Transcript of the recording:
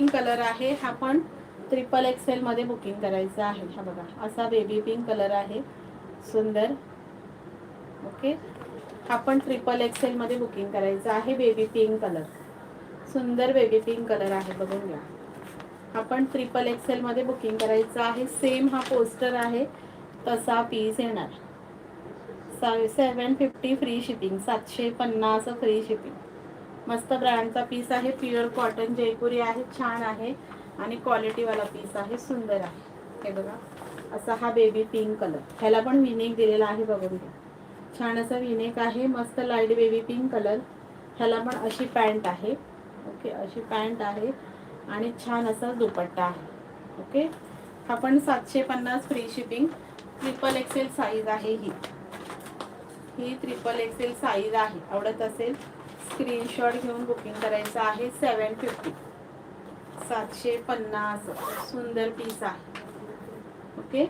Pink colour आहे, हा पण XXL मध्ये बुकिंग करायचा आहे. हा बघा असा बेबी पिंक कलर आहे, सुंदर. ओके, हा पण XXL मध्ये बुकिंग करायचा आहे. बेबी पिंक कलर, सुंदर बेबी पिंक कलर आहे, बघून घ्या. हा पण XXL मध्ये बुकिंग करायचा आहे. सेम हा पोस्टर आहे तसा पीस येणार. 750 फ्री शिपिंग, 750 फ्री शिपिंग. मस्त ब्रँडचा पीस आहे, प्युअर कॉटन जयपुरी आहे, छान आहे आणि क्वालिटीवाला पीस आहे, सुंदर आहे. हे बघा असा हा बेबी पिंक कलर, ह्याला पण विनेक दिलेला आहे, बघून घ्या. छान असा विनेक आहे, मस्त लाईट बेबी पिंक कलर. ह्याला पण अशी पॅन्ट आहे. ओके, अशी पॅन्ट आहे आणि छान असा दुपट्टा आहे. ओके, हा पण 750 फ्री शिपिंग. XXL साईज आहे ही XXL साईज आहे. आवडत असेल स्क्रीनशॉट घेऊन बुकिंग करायचं आहे. 750, 750, सुंदर पीस आहे. ओके.